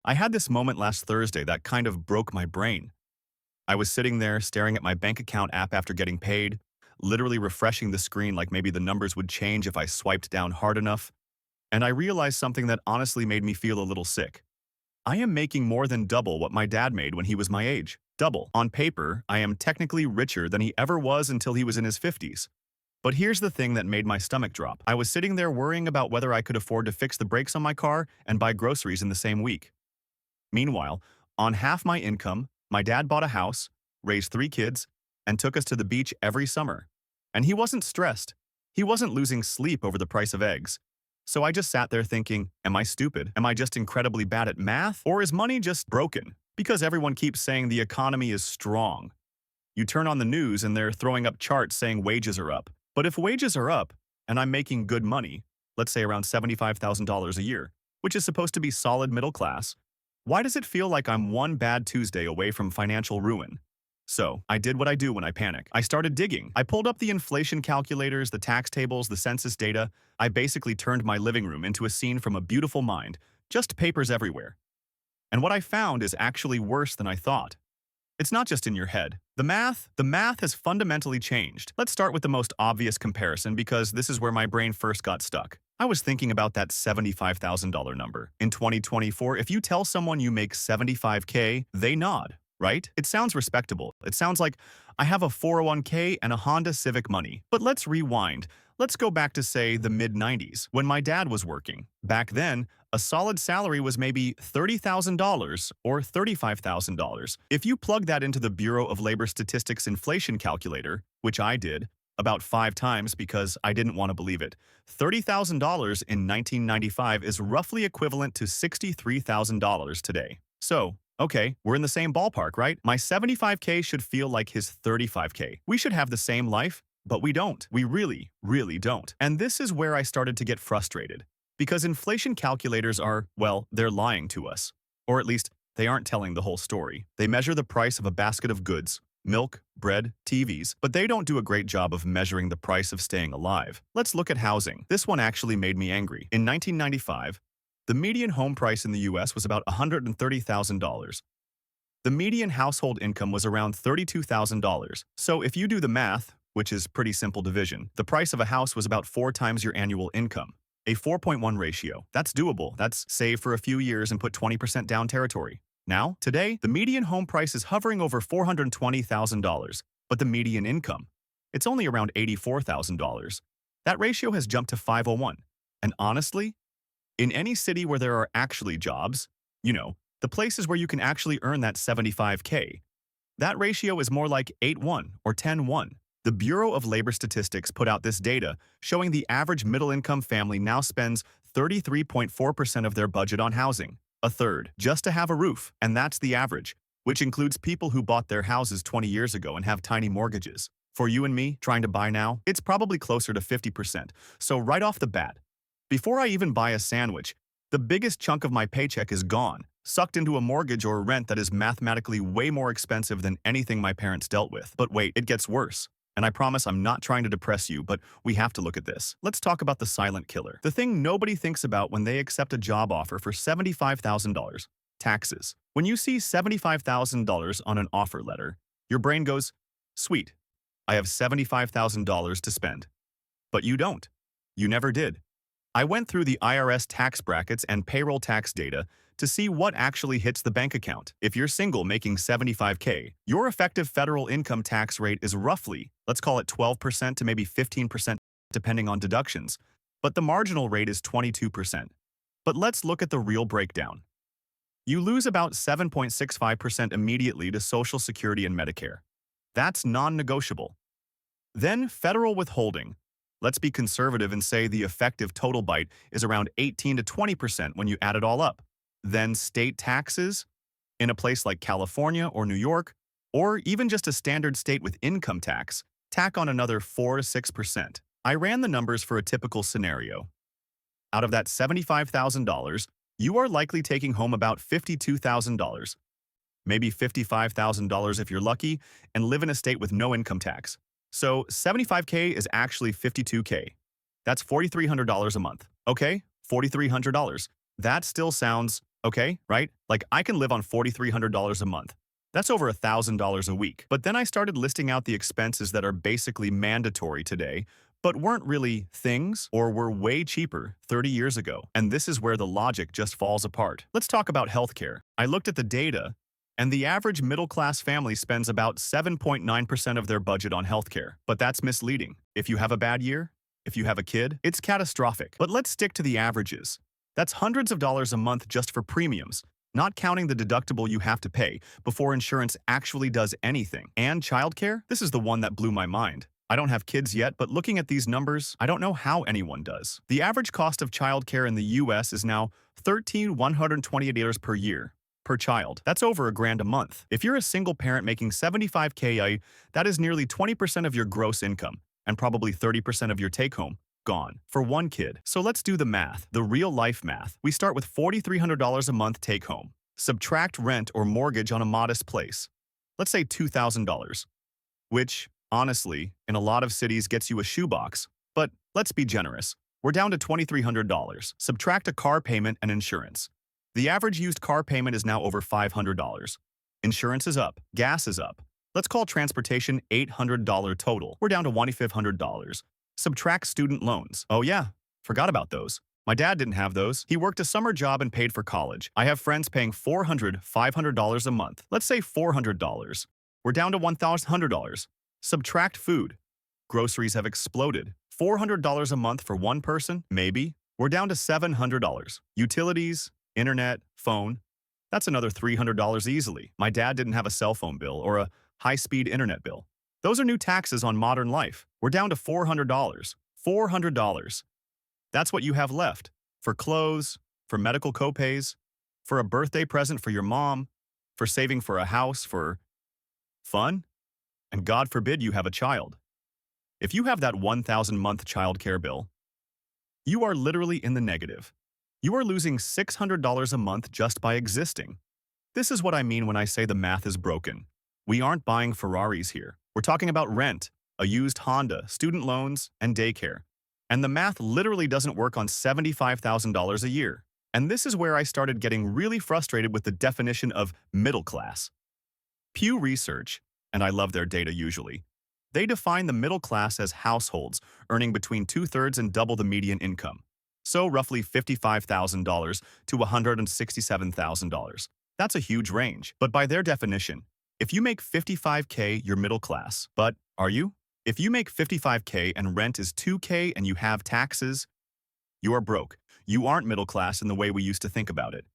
I had this moment last Thursday that kind of broke my brain. I was sitting there staring at my bank account app after getting paid, literally refreshing the screen like maybe the numbers would change if I swiped down hard enough, and I realized something that honestly made me feel a little sick. I am making more than double what my dad made when he was my age. Double. On paper, I am technically richer than he ever was until he was in his 50s. But here's the thing that made my stomach drop. I was sitting there worrying about whether I could afford to fix the brakes on my car and buy groceries in the same week. Meanwhile, on half my income, my dad bought a house, raised 3 kids, and took us to the beach every summer. And he wasn't stressed. He wasn't losing sleep over the price of eggs. So I just sat there thinking, am I stupid? Am I just incredibly bad at math? Or is money just broken? Because everyone keeps saying the economy is strong. You turn on the news and they're throwing up charts saying wages are up. But if wages are up, and I'm making good money, let's say around $75,000 a year, which is supposed to be solid middle class, why does it feel like I'm one bad Tuesday away from financial ruin? So, I did what I do when I panic. I started digging. I pulled up the inflation calculators, the tax tables, the census data. I basically turned my living room into a scene from A Beautiful Mind, just papers everywhere. And what I found is actually worse than I thought. It's not just in your head. The math has fundamentally changed. Let's start with the most obvious comparison because this is where my brain first got stuck. I was thinking about that $75,000 number. In 2024, if you tell someone you make 75K, they nod, right? It sounds respectable. It sounds like I have a 401k and a Honda Civic money. But let's rewind. Let's go back to, say, the mid-90s, when my dad was working. Back then, a solid salary was maybe $30,000 or $35,000. If you plug that into the Bureau of Labor Statistics inflation calculator, which I did, about 5 times because I didn't want to believe it, $30,000 in 1995 is roughly equivalent to $63,000 today. So, okay, we're in the same ballpark, right? My 75K should feel like his 35K. We should have the same life, but we don't. We really, really don't. And this is where I started to get frustrated. Because inflation calculators are, well, they're lying to us. Or at least, they aren't telling the whole story. They measure the price of a basket of goods, milk, bread, TVs, but they don't do a great job of measuring the price of staying alive. Let's look at housing. This one actually made me angry. In 1995, the median home price in the US was about $130,000. The median household income was around $32,000. So if you do the math, which is pretty simple division, the price of a house was about 4 times your annual income. A 4.1 ratio. That's doable. That's save for a few years and put 20% down territory. Now, today, the median home price is hovering over $420,000, but the median income, it's only around $84,000. That ratio has jumped to 501. And honestly, in any city where there are actually jobs, the places where you can actually earn that 75K, that ratio is more like 8-1 or 10-1. The Bureau of Labor Statistics put out this data showing the average middle-income family now spends 33.4% of their budget on housing, a third, just to have a roof, and that's the average, which includes people who bought their houses 20 years ago and have tiny mortgages. For you and me, trying to buy now, it's probably closer to 50%. So right off the bat, before I even buy a sandwich, the biggest chunk of my paycheck is gone, sucked into a mortgage or rent that is mathematically way more expensive than anything my parents dealt with. But wait, it gets worse. And I promise I'm not trying to depress you, but we have to look at this. Let's talk about the silent killer. The thing nobody thinks about when they accept a job offer for $75,000. Taxes. When you see $75,000 on an offer letter, your brain goes, sweet, I have $75,000 to spend. But you don't. You never did. I went through the IRS tax brackets and payroll tax data to see what actually hits the bank account. If you're single making 75K, your effective federal income tax rate is roughly, let's call it 12% to maybe 15% depending on deductions, but the marginal rate is 22%. But let's look at the real breakdown. You lose about 7.65% immediately to Social Security and Medicare. That's non-negotiable. Then federal withholding. Let's be conservative and say the effective total bite is around 18 to 20% when you add it all up. Then state taxes, in a place like California or New York, or even just a standard state with income tax, tack on another 4 to 6%. I ran the numbers for a typical scenario. Out of that $75,000, you are likely taking home about $52,000, maybe $55,000 if you're lucky, and live in a state with no income tax. So 75K is actually 52K. That's $4,300 a month. Okay, $4,300. That still sounds Okay, right? Like I can live on $4,300 a month. That's over $1,000 a week. But then I started listing out the expenses that are basically mandatory today, but weren't really things or were way cheaper 30 years ago. And this is where the logic just falls apart. Let's talk about healthcare. I looked at the data, and the average middle-class family spends about 7.9% of their budget on healthcare. But that's misleading. If you have a bad year, if you have a kid, it's catastrophic. But let's stick to the averages. That's hundreds of dollars a month just for premiums, not counting the deductible you have to pay before insurance actually does anything. And childcare? This is the one that blew my mind. I don't have kids yet, but looking at these numbers, I don't know how anyone does. The average cost of childcare in the US is now $13,128 per year per child. That's over $1,000 a month. If you're a single parent making 75K, that is nearly 20% of your gross income and probably 30% of your take-home gone for one kid. So let's do the math, the real-life math. We start with $4,300 a month take-home. Subtract rent or mortgage on a modest place. Let's say $2,000, which, honestly, in a lot of cities gets you a shoebox. But let's be generous. We're down to $2,300. Subtract a car payment and insurance. The average used car payment is now over $500. Insurance is up. Gas is up. Let's call transportation $800 total. We're down to $2,500. Subtract student loans. Oh yeah, forgot about those. My dad didn't have those. He worked a summer job and paid for college. I have friends paying $400, $500 a month. Let's say $400. We're down to $1,100. Subtract food. Groceries have exploded. $400 a month for one person? Maybe. We're down to $700. Utilities, internet, phone. That's another $300 easily. My dad didn't have a cell phone bill or a high-speed internet bill. Those are new taxes on modern life. We're down to $400. $400. That's what you have left. For clothes, for medical copays, for a birthday present for your mom, for saving for a house, for fun, and God forbid you have a child. If you have that $1,000-month childcare bill, you are literally in the negative. You are losing $600 a month just by existing. This is what I mean when I say the math is broken. We aren't buying Ferraris here. We're talking about rent, a used Honda, student loans, and daycare. And the math literally doesn't work on $75,000 a year. And this is where I started getting really frustrated with the definition of middle class. Pew Research, and I love their data usually, they define the middle class as households earning between two-thirds and double the median income. So roughly $55,000 to $167,000. That's a huge range. But by their definition, if you make $55K, you're middle class. But are you? If you make $55K and rent is $2K and you have taxes, you are broke. You aren't middle class in the way we used to think about it.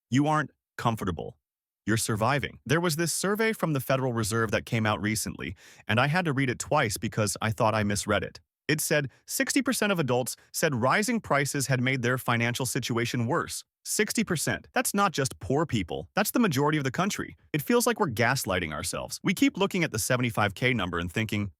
You aren't comfortable. You're surviving. There was this survey from the Federal Reserve that came out recently, and I had to read it twice because I thought I misread it. It said 60% of adults said rising prices had made their financial situation worse. 60%. That's not just poor people. That's the majority of the country. It feels like we're gaslighting ourselves. We keep looking at the 75K number and thinking,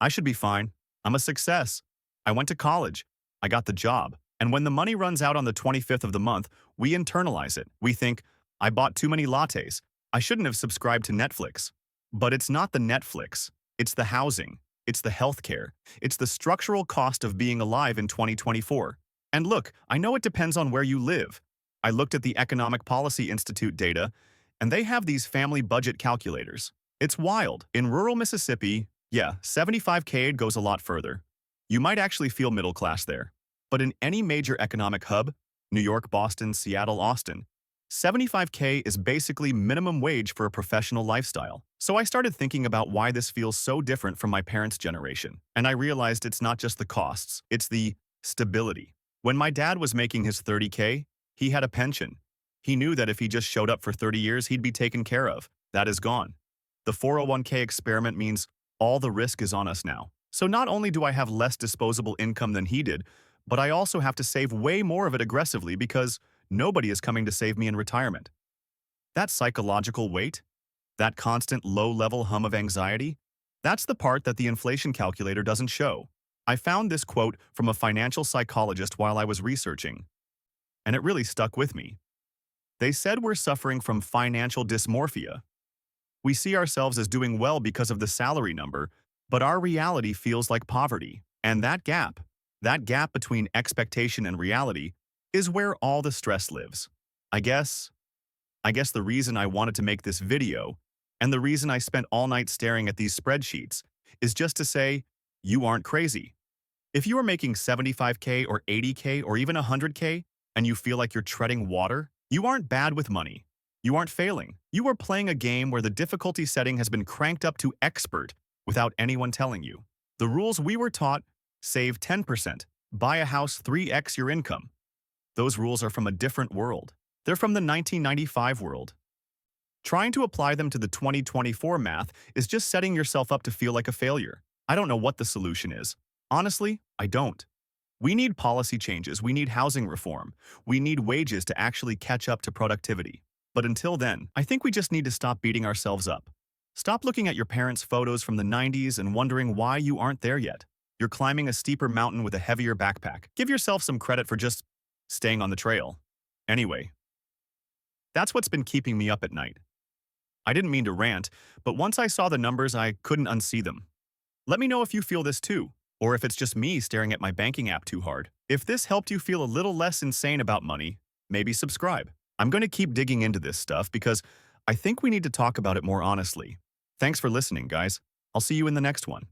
I should be fine. I'm a success. I went to college. I got the job. And when the money runs out on the 25th of the month, we internalize it. We think, I bought too many lattes. I shouldn't have subscribed to Netflix. But it's not the Netflix. It's the housing. It's the healthcare. It's the structural cost of being alive in 2024. And look, I know it depends on where you live. I looked at the Economic Policy Institute data, and they have these family budget calculators. It's wild. In rural Mississippi, yeah, 75K goes a lot further. You might actually feel middle class there. But in any major economic hub, New York, Boston, Seattle, Austin, 75K is basically minimum wage for a professional lifestyle. So I started thinking about why this feels so different from my parents' generation. And I realized it's not just the costs, it's the stability. When my dad was making his 30K, he had a pension. He knew that if he just showed up for 30 years, he'd be taken care of. That is gone. The 401k experiment means all the risk is on us now. So not only do I have less disposable income than he did, but I also have to save way more of it aggressively because nobody is coming to save me in retirement. That psychological weight, that constant low-level hum of anxiety, that's the part that the inflation calculator doesn't show. I found this quote from a financial psychologist while I was researching, and it really stuck with me. They said we're suffering from financial dysmorphia. We see ourselves as doing well because of the salary number, but our reality feels like poverty. And that gap between expectation and reality, is where all the stress lives. I guess, I guess the reason I wanted to make this video and the reason I spent all night staring at these spreadsheets is just to say, you aren't crazy. If you are making 75K or 80K or even 100K and you feel like you're treading water, you aren't bad with money. You aren't failing. You are playing a game where the difficulty setting has been cranked up to expert without anyone telling you. The rules we were taught: save 10%, buy a house 3x your income. Those rules are from a different world. They're from the 1995 world. Trying to apply them to the 2024 math is just setting yourself up to feel like a failure. I don't know what the solution is. Honestly, I don't. We need policy changes, we need housing reform, we need wages to actually catch up to productivity. But until then, I think we just need to stop beating ourselves up. Stop looking at your parents' photos from the 90s and wondering why you aren't there yet. You're climbing a steeper mountain with a heavier backpack. Give yourself some credit for just staying on the trail. Anyway, that's what's been keeping me up at night. I didn't mean to rant, but once I saw the numbers, I couldn't unsee them. Let me know if you feel this too, or if it's just me staring at my banking app too hard. If this helped you feel a little less insane about money, maybe subscribe. I'm going to keep digging into this stuff because I think we need to talk about it more honestly. Thanks for listening, guys. I'll see you in the next one.